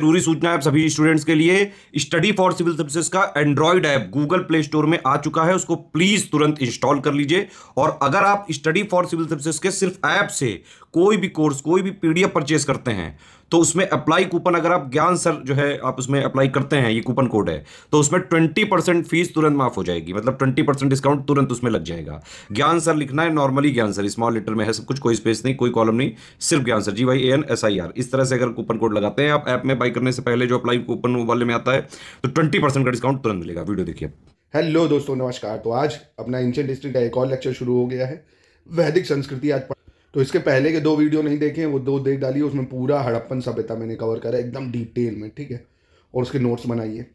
जरूरी सूचना है आप सभी स्टूडेंट्स के लिए। स्टडी फॉर सिविल सर्विसेज का Android app Google play store में आ चुका है, उसको प्लीज तुरंत इंस्टॉल कर लीजिए। और अगर आप स्टडी फॉर सिविल सर्विसेज के सिर्फ ऐप से कोई भी कोर्स, कोई भी पीडीएफ परचेस करते हैं तो उसमें अप्लाई कूपन, अगर आप ज्ञान सर जो है आप उसमें अप्लाई करते हैं, ये कूपन कोड है, तो उसमें 20% फीस तुरंत माफ हो जाएगी। मतलब 20% डिस्काउंट तुरंत उसमें लग जाएगा। ज्ञान सर लिखना है, नॉर्मली ज्ञान सर स्मॉल लेटर में है सब कुछ, कोई स्पेस नहीं, कोई कॉलम नहीं, सिर्फ ज्ञान सर, GYANSIR। इस तरह से अगर कूपन कोड लगाते हैं आप ऐप में बाई करने से पहले, जो अप्लाई कूपन वाले में आता है, तो 20% का डिस्काउंट तुरंत मिलेगा। वीडियो देखिए। हेलो दोस्तों, नमस्कार। तो आज अपना एंशिएंट हिस्ट्री का एक और लेक्चर शुरू हो गया है, वैदिक संस्कृति। आज तो इसके पहले के 2 वीडियो नहीं देखे हैं, वो 2 देख डालिए। उसमें पूरा हड़प्पन सभ्यता मैंने कवर करा है एकदम डिटेल में, ठीक है, और उसके नोट्स बनाइए।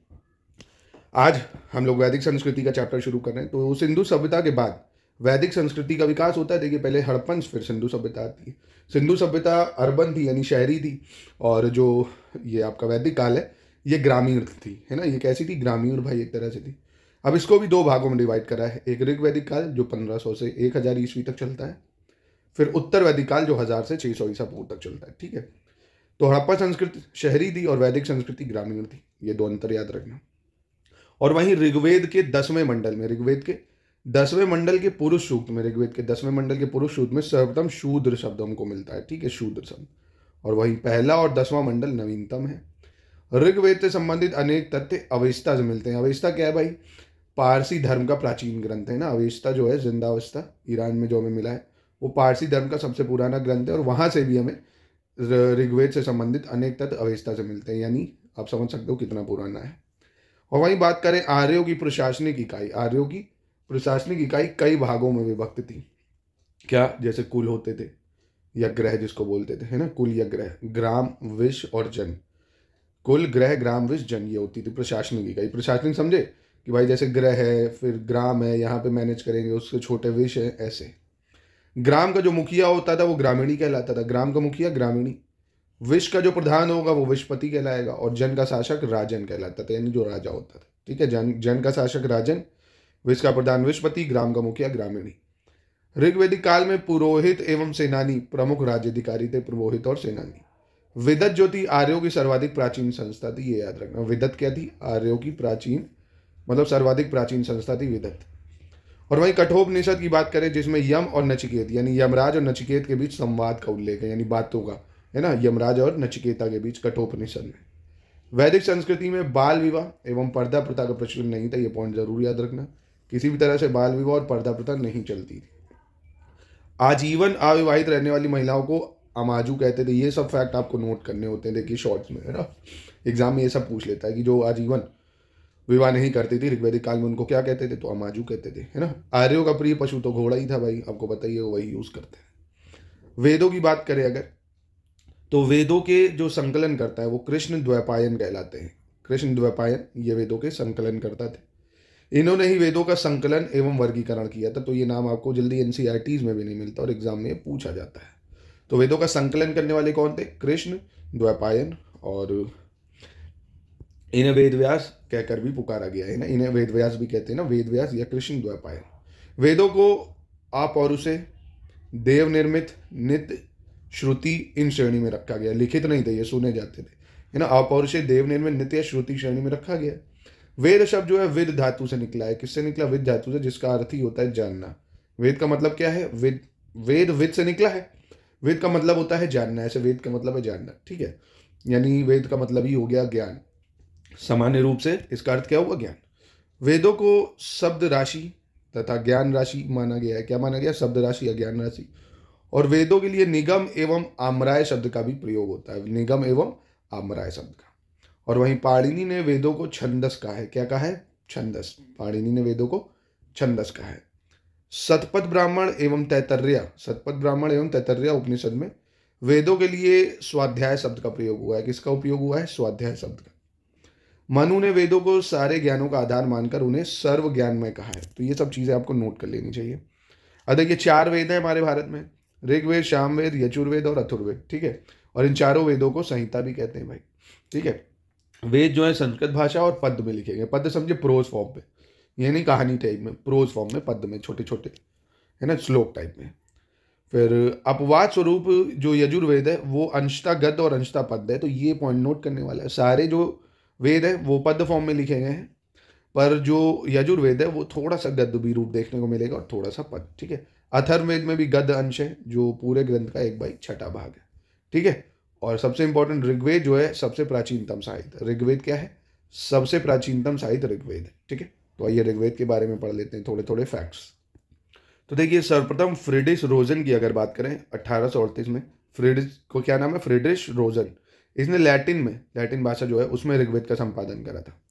आज हम लोग वैदिक संस्कृति का चैप्टर शुरू कर रहे हैं। तो सिंधु सभ्यता के बाद वैदिक संस्कृति का विकास होता है। देखिए, पहले हड़प्पन, फिर सिंधु सभ्यता आती है। सिंधु सभ्यता अर्बन थी, यानी शहरी थी, और जो ये आपका वैदिक काल है ये ग्रामीण थी, है ना। ये कैसी थी? ग्रामीण भाई एक तरह से थी। अब इसको भी 2 भागों में डिवाइड करा है। एक ऋग्वैदिक काल जो 1500 से 1000 ईस्वी तक चलता है, फिर उत्तर वैदिक काल जो 1000 से 600 ईसा पूर्व तक चलता है, ठीक है। तो हड़प्पा संस्कृति शहरी थी और वैदिक संस्कृति ग्रामीण थी, ये 2 अंतर याद रखना। और वहीं ऋग्वेद के 10वें मंडल में, ऋग्वेद के 10वें मंडल के पुरुष सूक्त में, ऋग्वेद के 10वें मंडल के पुरुष सूक्त में सर्वप्रथम शूद्र शब्द हमको मिलता है, ठीक है, शूद्र शब्द। और वहीं पहला और 10वां मंडल नवीनतम है। ऋग्वेद से संबंधित अनेक तथ्य अवेस्ता से मिलते हैं। अवेस्ता क्या है भाई? पारसी धर्म का प्राचीन ग्रंथ है ना। अवेस्ता जो है, जिंदावस्था, ईरान में जो हमें मिला है, वो पारसी धर्म का सबसे पुराना ग्रंथ है। और वहाँ से भी हमें ऋग्वेद से संबंधित अनेक तथ्य अवेस्ता से मिलते हैं, यानी आप समझ सकते हो कितना पुराना है। और वहीं बात करें आर्यों की प्रशासनिक इकाई, आर्यों की प्रशासनिक इकाई कई भागों में विभक्त थी। क्या? जैसे कुल होते थे, या ग्रह जिसको बोलते थे, है ना, कुल या ग्रह, ग्राम, विश और जन। कुल, ग्रह, ग्राम, विश, जन, ये होती थी प्रशासनिक इकाई। प्रशासनिक समझे कि भाई जैसे ग्रह है, फिर ग्राम है, यहाँ पे मैनेज करेंगे, उससे छोटे विश है, ऐसे। ग्राम का जो मुखिया होता था वो ग्रामीणी कहलाता था, ग्राम का मुखिया ग्रामीणी। विश का जो प्रधान होगा वो विशपति कहलाएगा, और जन का शासक राजन कहलाता था, यानी जो राजा होता था, ठीक है। जन का शासक राजन, विश का प्रधान विशपति, ग्राम का मुखिया ग्रामीणी। ऋग्वैदिक काल में पुरोहित एवं सेनानी प्रमुख राज्याधिकारी थे, पुरोहित और सेनानी। विदत जो थी आर्यों की सर्वाधिक प्राचीन संस्था थी, ये याद रखना। विदत क्या थी? आर्यों की प्राचीन, मतलब सर्वाधिक प्राचीन संस्था थी विदत। और वहीं कठोपनिषद की बात करें, जिसमें यम और नचिकेत, यानी यमराज और नचिकेत के बीच संवाद का उल्लेख है, यानी बातों का, है ना, यमराज और नचिकेता के बीच, कठोपनिषद में। वैदिक संस्कृति में बाल विवाह एवं पर्दा प्रथा का प्रचलन नहीं था, ये पॉइंट जरूर याद रखना। किसी भी तरह से बाल विवाह और पर्दा प्रथा नहीं चलती थी। आजीवन अविवाहित रहने वाली महिलाओं को अमाजू कहते थे। ये सब फैक्ट आपको नोट करने होते हैं, देखिए शॉर्ट्स में, है ना। एग्जाम में ये सब पूछ लेता है कि जो आजीवन विवाह नहीं करती थी ऋग्वैदिक काल में, उनको क्या कहते थे? तो अमाजू कहते थे, है ना। आर्यों का प्रिय पशु तो घोड़ा ही था भाई, आपको बताइए, वही यूज करते हैं। वेदों की बात करें अगर, तो वेदों के जो संकलन करता है वो कृष्ण द्वैपायन कहलाते हैं। कृष्ण द्वैपायन ये वेदों के संकलन करता थे। इन्होंने ही वेदों का संकलन एवं वर्गीकरण किया था। तो ये नाम आपको जल्दी एनसीईआरटीज में भी नहीं मिलता और एग्जाम में पूछा जाता है। तो वेदों का संकलन करने वाले कौन थे? कृष्ण द्वैपायन। और इन्हें वेद व्यास कहकर भी पुकारा गया है ना, इन्हें वेद व्यास भी कहते हैं ना, वेद व्यास या कृष्ण द्वैपायन। वेदों को अपौरुषे, देव निर्मित, नित्य, श्रुति, इन श्रेणी में रखा गया। लिखित नहीं थे, ये सुने जाते थे, है ना। अपौरुषे, देव निर्मित, नित्य, श्रुति श्रेणी में रखा गया। वेद शब्द जो है विद धातु से निकला है। किससे निकला? विद धातु से, जिसका अर्थ ही होता है जानना। वेद का मतलब क्या है? वेद से निकला है। वेद का मतलब होता है जानना, ऐसे वेद का मतलब है जानना, ठीक है। यानी वेद का मतलब ही हो गया ज्ञान। सामान्य रूप से इसका अर्थ क्या हुआ? ज्ञान। वेदों को शब्द राशि तथा ज्ञान राशि माना गया है। क्या माना गया? शब्द राशि या ज्ञान राशि। और वेदों के लिए निगम एवं आम्राय शब्द का भी प्रयोग होता है, निगम एवं आम्राय शब्द का। और वहीं पाणिनि ने वेदों को छंदस कहा है। क्या कहा है? छंदस। पाणिनि ने वेदों को छंदस कहा है। शतपथ ब्राह्मण एवं तैतर्य, शतपथ ब्राह्मण एवं तैतर्य उपनिषद में वेदों के लिए स्वाध्याय शब्द का प्रयोग हुआ है। किसका उपयोग हुआ है? स्वाध्याय शब्द का। मनु ने वेदों को सारे ज्ञानों का आधार मानकर उन्हें सर्व ज्ञान में कहा है। तो ये सब चीजें आपको नोट कर लेनी चाहिए। अब देखिए 4 वेद हैं हमारे भारत में, ऋग्वेद, सामवेद, यजुर्वेद और अथर्ववेद, ठीक है। और इन चारों वेदों को संहिता भी कहते हैं भाई, ठीक है। वेद जो है संस्कृत भाषा और पद्य में लिखे गए। पद्य समझे प्रोज फॉर्म में, ये नहीं कहानी टाइप में, प्रोज फॉर्म में, पद्य में, छोटे छोटे, है ना, श्लोक टाइप में। फिर अपवाद स्वरूप जो यजुर्वेद है वो अंशतः गद्य और अंशतः पद्य है, तो ये पॉइंट नोट करने वाला है। सारे जो वेद है वो पद्य फॉर्म में लिखे गए हैं, पर जो यजुर्वेद है वो थोड़ा सा गद्य भी रूप देखने को मिलेगा और थोड़ा सा पद। ठीक है, अथर्ववेद में भी गद्य अंश है जो पूरे ग्रंथ का 1/6 भाग है। ठीक है, और सबसे इंपॉर्टेंट ऋग्वेद जो है सबसे प्राचीनतम साहित्य। ऋग्वेद क्या है? सबसे प्राचीनतम साहित्य ऋग्वेद है। ठीक है, तो आइए ऋग्वेद के बारे में पढ़ लेते हैं थोड़े थोड़े फैक्ट्स। तो देखिए, सर्वप्रथम फ्रीड्रिश रोजन की अगर बात करें 1838 में, फ्रीड्रिश को क्या नाम है? फ्रीड्रिश रोजन। इसने लैटिन भाषा जो है उसमें ऋग्वेद का संपादन करा था।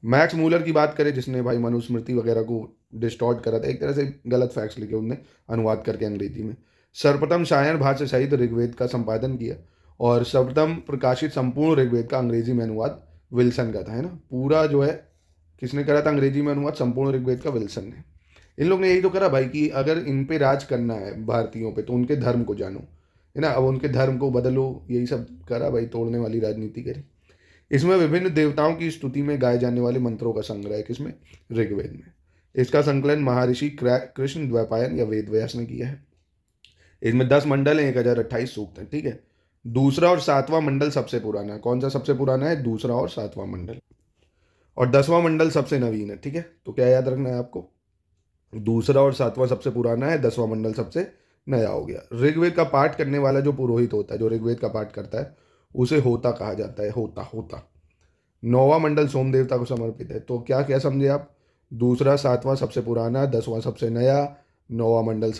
मैक्स मूलर की बात करें जिसने भाई मनुस्मृति वगैरह को डिस्टॉर्ट करा था, एक तरह से गलत फैक्ट्स लिखे उनने अनुवाद करके अंग्रेजी में। सर्वप्रथम सायण भाषा सहित ऋग्वेद का संपादन किया, और सर्वप्रथम प्रकाशित संपूर्ण ऋग्वेद का अंग्रेजी में अनुवाद विल्सन का था, है ना। पूरा जो है किसने करा था अंग्रेजी में अनुवाद? संपूर्ण ऋग्वेद का विल्सन ने। इन लोग ने यही तो करा भाई कि अगर इन पे राज करना है भारतीयों पे तो उनके धर्म को जानो, है ना। अब उनके धर्म को बदलो, यही सब करा भाई, तोड़ने वाली राजनीति करी। इसमें विभिन्न देवताओं की स्तुति में गाए जाने वाले मंत्रों का संग्रह है, किसमें? ऋग्वेद में। इसका संकलन महर्षि कृष्ण द्वैपायन या वेद व्यास ने किया है। इसमें 10 मंडल हैं, 1028 सूक्त हैं। ठीक है, दूसरा और सातवां मंडल सबसे पुराना है। कौन सा सबसे पुराना है? दूसरा और सातवां मंडल। और 10वां मंडल सबसे नवीन है। ठीक है, तो क्या याद रखना है आपको? दूसरा और सातवां सबसे पुराना है, 10वां मंडल सबसे नया हो गया। ऋग्वेद का पाठ करने वाला जो पुरोहित होता है, जो ऋग्वेद का पाठ करता है, उसे होता कहा जाता है। होता 9वां मंडल सोम देवता को समर्पित है। तो क्या क्या समझे आप? दूसरा सातवां सबसे पुराना, 10वां सबसे नया, 9वां मंडल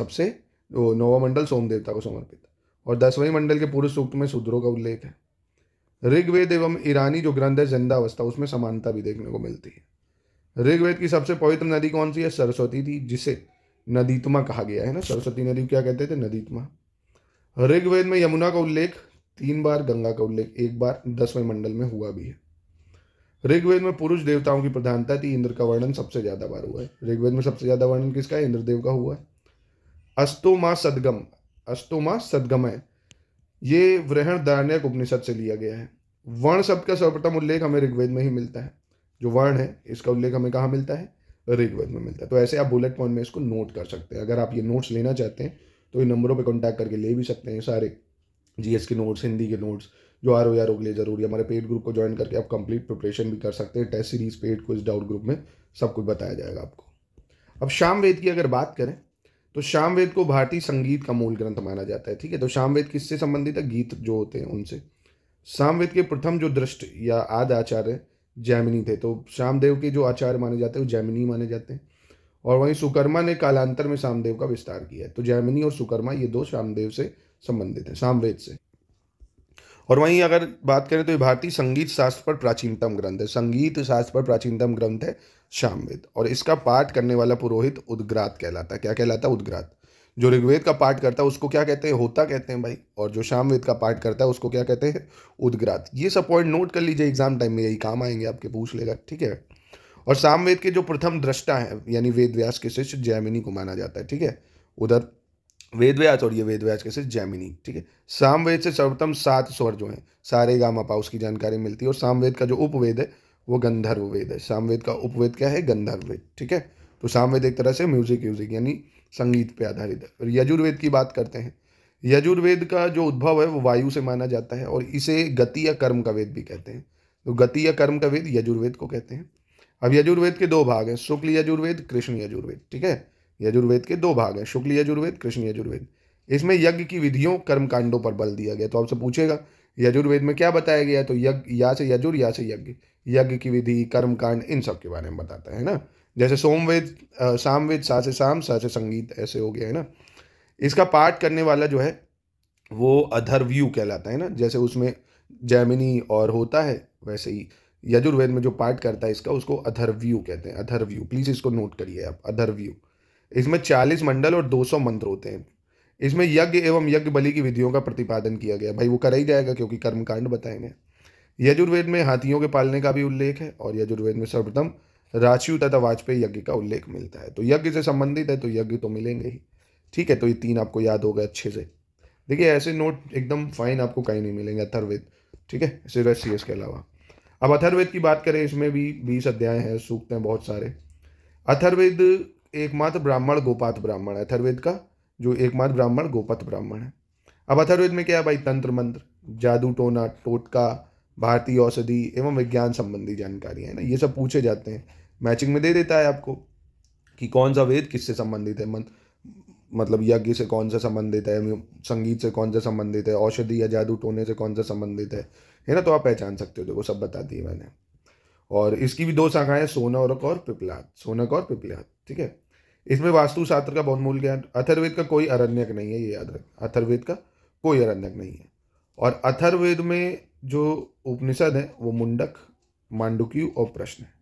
सोम देवता को समर्पित, और 10वें मंडल के पूर्व सूक्त में शूद्रों का उल्लेख है। ऋग्वेद एवं ईरानी जो ग्रंथ है ज़ंदावस्था, उसमें समानता भी देखने को मिलती है। ऋग्वेद की सबसे पवित्र नदी कौन सी है? सरस्वती थी, जिसे नदीतमा कहा गया है ना। सरस्वती नदी क्या कहते थे? नदीतमा। ऋग्वेद में यमुना का उल्लेख 3 बार, गंगा का उल्लेख 1 बार 10वें मंडल में हुआ भी है। ऋग्वेद में पुरुष देवताओं की प्रधानता थी, इंद्र का वर्णन सबसे ज्यादा बार हुआ है। ऋग्वेद में सबसे ज्यादा वर्णन किसका है? इंद्रदेव का हुआ है। अस्तोमा सदगमय, ये वृहदारण्यक उपनिषद से लिया गया है। वर्ण शब्द का सर्वप्रथम उल्लेख हमें ऋग्वेद में ही मिलता है। जो वर्ण है इसका उल्लेख हमें कहाँ मिलता है? ऋग्वेद में मिलता है। तो ऐसे आप बुलेट पॉइंट में इसको नोट कर सकते हैं। अगर आप ये नोट्स लेना चाहते हैं तो इन नंबरों पे कांटेक्ट करके ले भी सकते हैं। सारे जीएस के नोट्स, हिंदी के नोट्स, जो आर ओ के लिए जरूरी है। हमारे पेड ग्रुप को ज्वाइन करके आप कंप्लीट प्रिपरेशन भी कर सकते हैं। Test series, paid quiz, doubt group में सब कुछ बताया जाएगा आपको। अब सामवेद की अगर बात करें तो सामवेद को भारतीय संगीत का मूल ग्रंथ माना जाता है। ठीक है, तो सामवेद किससे संबंधित है? गीत जो होते हैं उनसे। सामवेद के प्रथम जो दृष्ट या आदि आचार्य जैमिनी थे, तो सामदेव के जो आचार्य माने जाते हैं वो जैमिनी माने जाते हैं। और वहीं सुकर्मा ने कालांतर में सामदेव का विस्तार किया है। तो जैमिनी और सुकर्मा ये दो सामदेव से संबंधित हैं, सामवेद से। और वहीं अगर बात करें तो ये भारतीय संगीत शास्त्र पर प्राचीनतम ग्रंथ है। संगीत शास्त्र पर प्राचीनतम ग्रंथ है सामवेद, और इसका पाठ करने वाला पुरोहित उद्ग्रात कहलाता है। क्या कहलाता है? उद्ग्रात। जो ऋग्वेद का पाठ करता है उसको क्या कहते हैं? होता कहते हैं भाई। और जो सामवेद का पाठ करता है उसको क्या कहते हैं? उद्ग्रात। ये सब पॉइंट नोट कर लीजिए, एग्जाम टाइम में यही काम आएंगे, आपके पूछ लेगा। ठीक है, और सामवेद के जो प्रथम दृष्टा है यानी वेद व्यास के शिष्य जैमिनी को माना जाता है। ठीक है, उधर वेद व्यास और ये वेद व्यास के शिष्य जैमिनी। ठीक है, सामवेद से सर्वप्रथम 7 स्वर जो हैं सारे गामा पा उसकी जानकारी मिलती है। और सामवेद का जो उपवेद है वो गंधर्व वेद है। सामवेद का उपवेद क्या है? गंधर्व वेद। ठीक है, तो सामवेद एक तरह से म्यूजिक यानी संगीत पे आधारित है। और यजुर्वेद की बात करते हैं। यजुर्वेद का जो उद्भव है वो वायु से माना जाता है, और इसे गति या कर्म का वेद भी कहते हैं। तो गति या कर्म का वेद यजुर्वेद को कहते हैं। अब यजुर्वेद के 2 भाग हैं, शुक्ल यजुर्वेद, कृष्ण यजुर्वेद। ठीक है, यजुर्वेद के 2 भाग हैं, शुक्ल यजुर्वेद, कृष्ण यजुर्वेद। इसमें यज्ञ की विधियों, कर्म कांडों पर बल दिया गया। तो आपसे पूछेगा यजुर्वेद में क्या बताया गया? तो यज्ञ, या से यजुर, या से यज्ञ, यज्ञ की विधि, कर्म कांड, इन सब के बारे में बताता है ना। जैसे सोमवेद, सामवेद, सा से साम, सा से संगीत, ऐसे हो गया है ना। इसका पाठ करने वाला जो है वो अथर्वयु कहलाता है ना। जैसे उसमें जैमिनी और होता है, वैसे ही यजुर्वेद में जो पाठ करता है इसका, उसको अथर्वयु कहते हैं। अथर्वयु, प्लीज इसको नोट करिए आप, अथर्वयु। इसमें 40 मंडल और 200 मंत्र होते हैं। इसमें यज्ञ एवं यज्ञ बलि की विधियों का प्रतिपादन किया गया। भाई वो करा ही जाएगा क्योंकि कर्मकांड बताएंगे। यजुर्वेद में हाथियों के पालने का भी उल्लेख है, और यजुर्वेद में सर्वप्रथम राशियु तथा वाजपेयी यज्ञ का उल्लेख मिलता है। तो यज्ञ से संबंधित है तो यज्ञ तो मिलेंगे ही। ठीक है, तो ये 3 आपको याद होगा अच्छे से। देखिए ऐसे नोट एकदम फाइन आपको कहीं नहीं मिलेंगे अथर्ववेद। ठीक है, सिर्फ CS के अलावा। अब अथर्ववेद की बात करें, इसमें भी 20 अध्याय हैं, सूक्त हैं बहुत सारे। अथर्ववेद एकमात्र ब्राह्मण गोपात ब्राह्मण है अथर्ववेद का, जो एकमात्र ब्राह्मण गोपथ ब्राह्मण है। अब अथर्ववेद में क्या है भाई? तंत्र मंत्र, जादू टोना टोटका, भारतीय औषधि एवं विज्ञान संबंधी जानकारी है ना, ये सब पूछे जाते हैं। मैचिंग में दे देता है आपको कि कौन सा वेद किससे संबंधित है, मतलब यज्ञ से कौन सा संबंधित है, संगीत से कौन सा संबंधित है, औषधि या जादू टोने से कौन सा संबंधित है ना, तो आप पहचान सकते हो। देखो सब बता दिए मैंने। और इसकी भी 2 शाखाएं, सोनक और पिपलाद, सोनक और पिपलाद, ठीक है। इसमें वास्तु शास्त्र का बहुत मूल ज्ञान। अथर्ववेद का कोई अरण्यक नहीं है, ये याद रख, अथर्ववेद का कोई अरण्यक नहीं है। और अथर्ववेद में जो उपनिषद है वो मुंडक, मांडुक्य और प्रश्न है।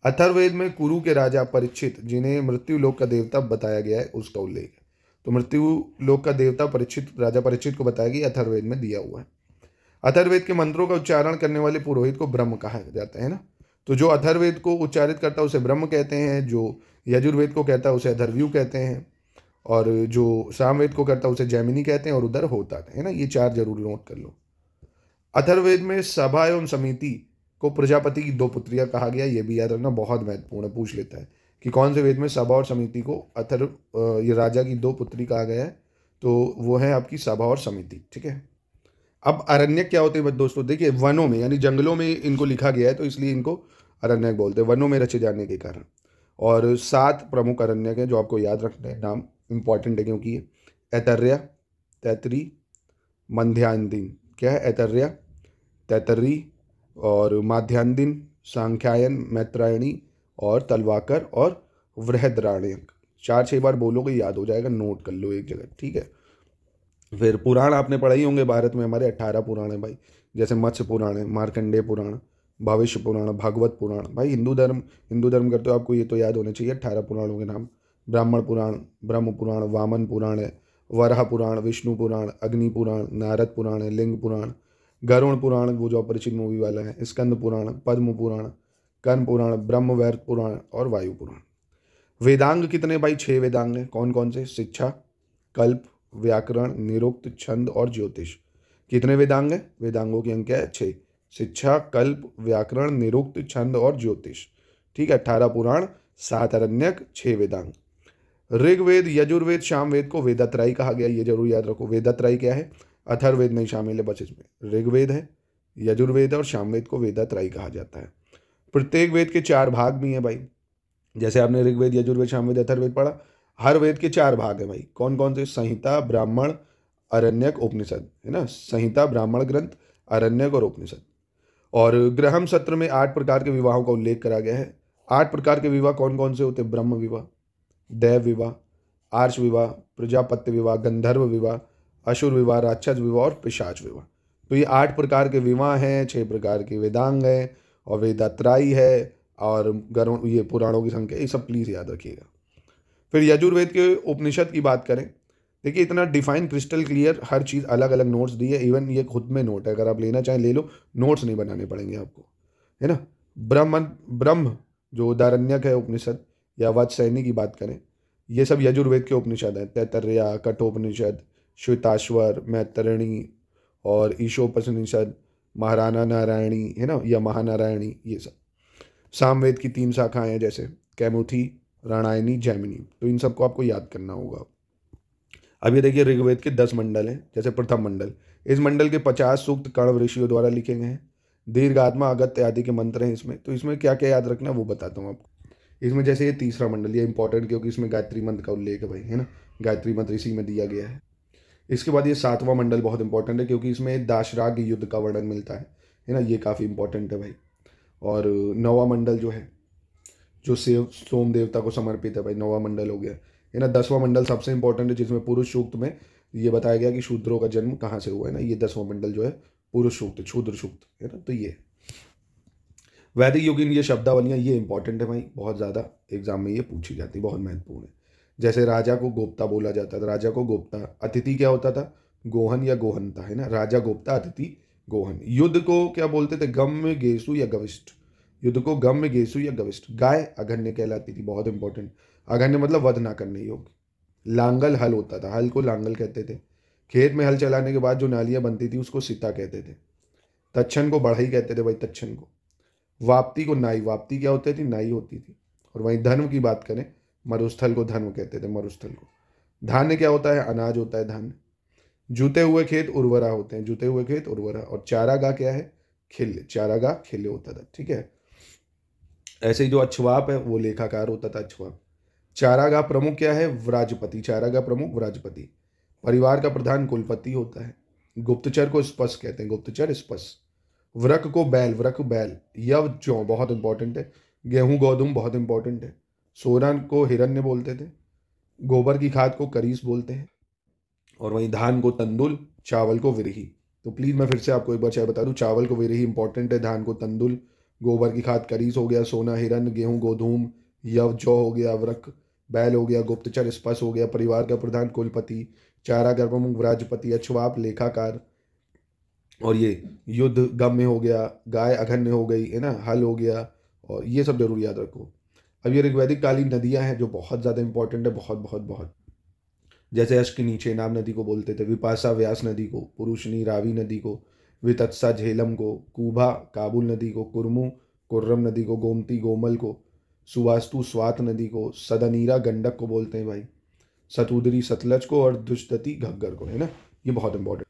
अथर्ववेद में कुरु के राजा परीक्षित, जिन्हें मृत्यु लोक का देवता बताया गया है, उसका उल्लेख है। तो मृत्यु लोक का देवता परीक्षित, राजा परीक्षित को बताया गया, अथर्ववेद में दिया हुआ है। अथर्ववेद के मंत्रों का उच्चारण करने वाले पुरोहित को ब्रह्म कहा जाता है ना। तो जो अथर्ववेद को उच्चारित करता है उसे ब्रह्म कहते हैं, जो यजुर्वेद को कहता है उसे अथर्वयु कहते हैं, और जो सामवेद को करता है उसे जैमिनी कहते हैं, और उधर होता है ना। ये 4 जरूर नोट कर लो। अथर्ववेद में सभा एवं समिति को प्रजापति की 2 पुत्रियां कहा गया, ये भी याद रखना, बहुत महत्वपूर्ण है, पूछ लेता है कि कौन से वेद में सभा और समिति को ये राजा की 2 पुत्री कहा गया है, तो वो है आपकी सभा और समिति, ठीक है। अब अरण्यक क्या होते हैं दोस्तों? देखिए, वनों में यानी जंगलों में इनको लिखा गया है, तो इसलिए इनको अरण्यक बोलते हैं, वनों में रचे जाने के कारण। और 7 प्रमुख अरण्यक हैं जो आपको याद रखना है, नाम इंपॉर्टेंट है क्योंकि ये ऐतर्या, तैतरी, मध्यांदिन, क्या है? ऐतर्या, तैतरी और माध्यान्दिन, सांख्यायन, मैत्रायणी और तलवाकर और वृहद्राण्यक। 4-6 बार बोलोगे याद हो जाएगा, नोट कर लो एक जगह, ठीक है। फिर पुराण आपने पढ़ा ही होंगे, भारत में हमारे 18 पुराण हैं भाई, जैसे मत्स्य पुराण है, मार्कंडेय पुराण, भविष्य पुराण, भागवत पुराण। भाई हिंदू धर्म करते हो, आपको ये तो याद होने चाहिए 18 पुराणों के नाम। ब्राह्मण पुराण, ब्रह्म पुराण, वामन पुराण है, वराह पुराण, विष्णु पुराण, अग्नि पुराण, नारद पुराण है, लिंग पुराण, गरुण पुराण, वो जो अपरिचित मूवी वाला है, स्कंद पुराण, पद्म पुराण, कर्ण पुराण, ब्रह्मवैवर्त पुराण और वायु पुराण। वेदांग कितने भाई? 6 वेदांग हैं। कौन कौन से? शिक्षा, कल्प, व्याकरण, निरुक्त, छंद और ज्योतिष। कितने वेदांग हैं? वेदांगों की संख्या है 6। शिक्षा, कल्प, व्याकरण, निरुक्त, छंद और ज्योतिष, ठीक है। 18 पुराण, 7 अरण्यक, 6 वेदांग। ऋग्वेद, यजुर्वेद, सामवेद को वेदात्रयी कहा गया, ये जरूर याद रखो। वेदात्रयी क्या है? अथर्ववेद नहीं शामिल है बस इसमें। ऋग्वेद है, यजुर्वेद और सामवेद को वेदात्रयी कहा जाता है। प्रत्येक वेद के 4 भाग भी हैं भाई, जैसे आपने ऋग्वेद, यजुर्वेद, सामवेद, अथर्ववेद पढ़ा। हर वेद के 4 भाग हैं भाई। कौन कौन से? संहिता, ब्राह्मण, अरण्यक, उपनिषद, है ना। संहिता, ब्राह्मण ग्रंथ, अरण्यक और उपनिषद। और ग्रहम सत्र में 8 प्रकार के विवाहों का उल्लेख करा गया है। 8 प्रकार के विवाह कौन कौन से होते हैं? ब्रह्म विवाह, दैव विवाह, आर्ष विवाह, प्रजापत्य विवाह, गंधर्व विवाह, असुर विवाह, राक्षस विवाह और पिशाच विवाह। तो ये 8 प्रकार के विवाह हैं, 6 प्रकार के वेदांग हैं और वेदात्रयी है, और गरुण, ये पुराणों की संख्या, ये सब प्लीज़ याद रखिएगा। फिर यजुर्वेद के उपनिषद की बात करें, देखिए इतना डिफाइन, क्रिस्टल क्लियर, हर चीज़ अलग अलग नोट्स दी है। इवन ये खुद में नोट है, अगर आप लेना चाहें ले लो, नोट्स नहीं बनाने पड़ेंगे आपको, है ना। ब्रह्म जो उदारण्यक है उपनिषद, या वत्सैनी की बात करें, ये सब यजुर्वेद के उपनिषद हैं। तैतरया, कठोपनिषद, श्वेताश्वर, मैत्रेयी और ईशोपनिषद, महाराणा नारायणी, है ना, या महानारायणी, ये सब। सामवेद की 3 शाखाएं हैं, जैसे कैमुथी, राणायनी, जैमिनी। तो इन सबको आपको याद करना होगा। अब ये देखिए, ऋग्वेद के 10 मंडल हैं, जैसे प्रथम मंडल, इस मंडल के 50 सूक्त कण्व ऋषियों द्वारा लिखे गए हैं। दीर्घात्मा, अगत्य आदि के मंत्र हैं इसमें। तो इसमें क्या क्या याद रखना है वो बताता हूँ आपको। इसमें जैसे ये तीसरा मंडल, ये इंपॉर्टेंट क्योंकि इसमें गायत्री मंत्र का उल्लेख है भाई, है ना। गायत्री मंत्र इसी में दिया गया है। इसके बाद ये 7वां मंडल बहुत इंपॉर्टेंट है क्योंकि इसमें दाशराग युद्ध का वर्णन मिलता है ना, ये काफ़ी इंपॉर्टेंट है भाई। और 9वां मंडल जो है, जो सोम देवता को समर्पित है भाई, 9वां मंडल हो गया, है ना। 10वां मंडल सबसे इंपॉर्टेंट है, जिसमें पुरुष सूक्त में ये बताया गया कि शूद्रों का जन्म कहाँ से हुआ है ना। ये 10वां मंडल जो है पुरुष सूक्त, शूद्र सूक्त, है ना। तो ये वैदिक युग की ये शब्दावलियाँ, ये इंपॉर्टेंट है भाई, बहुत ज़्यादा एग्जाम में ये पूछी जाती है, बहुत महत्वपूर्ण है। जैसे राजा को गोप्ता बोला जाता था, राजा को गोप्ता। अतिथि क्या होता था? गोहन या गोहनता, है ना। राजा गोप्ता, अतिथि गोहन। युद्ध को क्या बोलते थे? गम्य, गेसु या गविष्ठ। युद्ध को गम्य, गेसु या गविष्ठ। गाय अघन्य कहलाती थी, बहुत इंपॉर्टेंट। अघन्य मतलब वध ना करने योग्य। लांगल हल होता था, हल को लांगल कहते थे। खेत में हल चलाने के बाद जो नालियाँ बनती थी उसको सिता कहते थे। तच्छन को बढ़ई कहते थे भाई, तच्छन को। वाप्ति को नाई, वाप्ति क्या होती थी? नाई होती थी। और वहीं धर्म की बात करें, मरुस्थल को धर्म कहते थे, मरुस्थल को। धान्य क्या होता है? अनाज होता है धान्य। जुते हुए खेत उर्वरा होते हैं, जुते हुए खेत उर्वरा। और चारागाह क्या है? खिल्य, चारागाह खिल्य होता था, ठीक है। ऐसे ही जो अक्षवाप है वो लेखाकार होता था, अक्षवाप। चारागाह प्रमुख क्या है? व्राजपति, चारागाह प्रमुख व्राजपति। परिवार का प्रधान कुलपति होता है। गुप्तचर को स्पष्ट कहते हैं, गुप्तचर स्पष्ट। व्रक को बैल, व्रक बैल। यव जौ, बहुत इंपॉर्टेंट है। गेहूं गोधूम, बहुत इंपॉर्टेंट है। सोना को हिरण्य बोलते थे। गोबर की खाद को करीस बोलते हैं। और वहीं धान को तंदुल, चावल को विरही। तो प्लीज़ मैं फिर से आपको एक बार चाहे बता दूं, चावल को विरही इंपॉर्टेंट है, धान को तंदुल, गोबर की खाद करीस हो गया, सोना हिरन, गेहूं गोधूम, यव जौ हो गया, व्रक बैल हो गया, गुप्तचर स्पष्ट हो गया, परिवार का प्रधान कुलपति, चारागाह प्रमुख व्राजपति, अक्षवाप लेखाकार, और ये युद्ध गम्य हो गया, गाय अघन्य हो गई है ना, हल हो गया, और ये सब जरूर याद रखो। अब ये ऋग्वैदिक कालीन नदियां हैं जो बहुत ज़्यादा इंपॉर्टेंट है, बहुत बहुत बहुत। जैसे अश्किनी चेनाब नदी को बोलते थे, विपाशा व्यास नदी को, पुरुषनी रावी नदी को, वितत्सा झेलम को, कुभा काबुल नदी को, कुर्मु कुर्रम नदी को, गोमती गोमल को, सुवास्तु स्वात नदी को, सदनीरा गंडक को बोलते हैं भाई, सतुदरी सतलज को, और दुष्टति घग्गर को, है ना। ये बहुत इंपॉर्टेंट।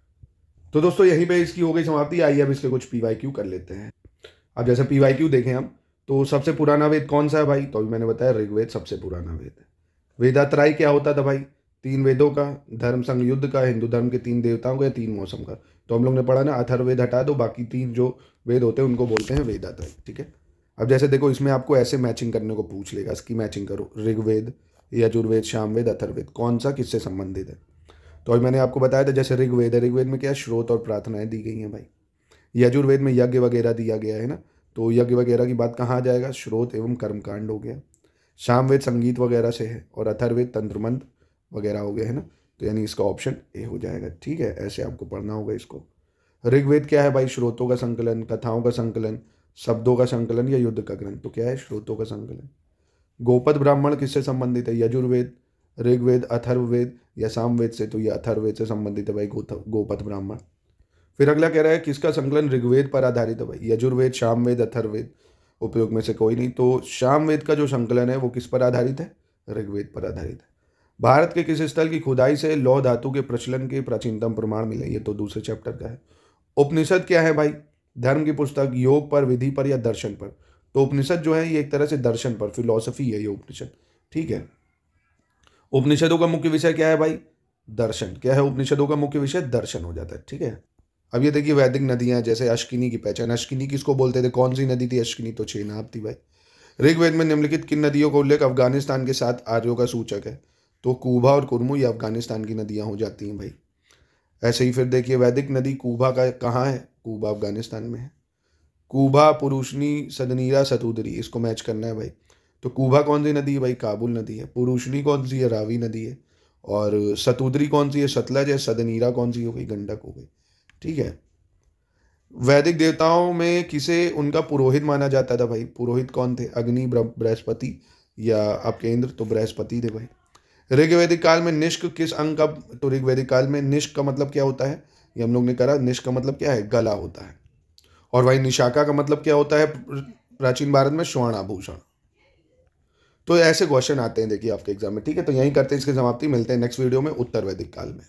तो दोस्तों यहीं पे इसकी हो गई समाप्ति। आइए अब इसके कुछ पीवाईक्यू कर लेते हैं। अब जैसे पीवाईक्यू देखें हम, तो सबसे पुराना वेद कौन सा है भाई? तो अभी मैंने बताया ऋग्वेद सबसे पुराना वेद है। वेदात्रय क्या होता था भाई? 3 वेदों का, धर्म संघ युद्ध का, हिंदू धर्म के 3 देवताओं का, 3 मौसम का। तो हम लोग ने पढ़ा ना, अथर्ववेद हटा दो, बाकी 3 जो वेद होते हैं उनको बोलते हैं वेदात्रय, ठीक है। अब जैसे देखो इसमें आपको ऐसे मैचिंग करने को पूछ लेगा, इसकी मैचिंग करो, ऋग्वेद, यजुर्वेद, सामवेद, अथर्ववेद, कौन सा किससे संबंधित है। तो अभी मैंने आपको बताया था, जैसे ऋग्वेद है, ऋग्वेद में क्या श्रोत और प्रार्थनाएं दी गई हैं भाई। यजुर्वेद में यज्ञ वगैरह दिया गया है ना, तो यज्ञ वगैरह की बात कहाँ आ जाएगा? श्रोत एवं कर्मकांड हो गया। सामवेद संगीत वगैरह से है, और अथर्ववेद तंत्र मंत्र वगैरह हो गए, है ना। तो यानी इसका ऑप्शन ए हो जाएगा, ठीक है। ऐसे आपको पढ़ना होगा इसको। ऋग्वेद क्या है भाई? श्रोतों का संकलन, कथाओं का संकलन, शब्दों का संकलन, या युद्ध का ग्रंथ। तो क्या है? श्रोतों का संकलन। गोपद ब्राह्मण किससे संबंधित है? यजुर्वेद, ऋग्वेद, अथर्ववेद या सामवेद से। तो ये अथर्ववेद से संबंधित है भाई, गोपद ब्राह्मण। फिर अगला कह रहा है किसका संकलन ऋग्वेद पर आधारित है भाई? यजुर्वेद, सामवेद, अथर्ववेद, उपयोग में से कोई नहीं। तो सामवेद का जो संकलन है वो किस पर आधारित है? ऋग्वेद पर आधारित है। भारत के किस स्थल की खुदाई से लौह धातु के प्रचलन के प्राचीनतम प्रमाण मिले? ये तो दूसरे चैप्टर का है। उपनिषद क्या है भाई? धर्म की पुस्तक, योग पर, विधि पर या दर्शन पर। तो उपनिषद जो है ये एक तरह से दर्शन पर, फिलॉसफी है ये उपनिषद, ठीक है। उपनिषदों का मुख्य विषय क्या है भाई? दर्शन। क्या है उपनिषदों का मुख्य विषय? दर्शन हो जाता है, ठीक है। अब ये देखिए वैदिक नदियां, जैसे अश्किनी की पहचान। अश्किनी किसको बोलते थे? कौन सी नदी थी अश्किनी? तो चेनाब थी भाई। ऋग्वेद में निम्नलिखित किन नदियों का उल्लेख अफगानिस्तान के साथ आर्यों का सूचक है? तो कुबा और कुर्मु ये अफगानिस्तान की नदियां हो जाती हैं भाई। ऐसे ही फिर देखिए वैदिक नदी कुबा का कहाँ है? कुबा अफगानिस्तान में है। कुबा, पुरुषनी, सदनीरा, सतुदरी, इसको मैच करना है भाई। तो कुबा कौन सी नदी है भाई? काबुल नदी है। पुरुषनी कौन सी है? रावी नदी है। और सतुदरी कौन सी है? सतलज है। सदनीरा कौन सी हो गई? गंडक हो गई, ठीक है। वैदिक देवताओं में किसे उनका पुरोहित माना जाता था भाई? पुरोहित कौन थे? अग्नि, बृहस्पति या आपके इंद्र? तो बृहस्पति थे भाई। ऋग्वैदिक काल में निष्क किस अंग का? तो ऋग्वैदिक काल में निष्क का मतलब क्या होता है? ये हम लोग ने करा। निष्क का मतलब क्या है? गला होता है। और वही निशाका का मतलब क्या होता है प्राचीन भारत में? स्वर्ण आभूषण। तो ऐसे क्वेश्चन आते हैं देखिए आपके एग्जाम में, ठीक है। तो यहीं करते हैं इसकी समाप्ति। मिलते हैं नेक्स्ट वीडियो में उत्तर वैदिक काल में।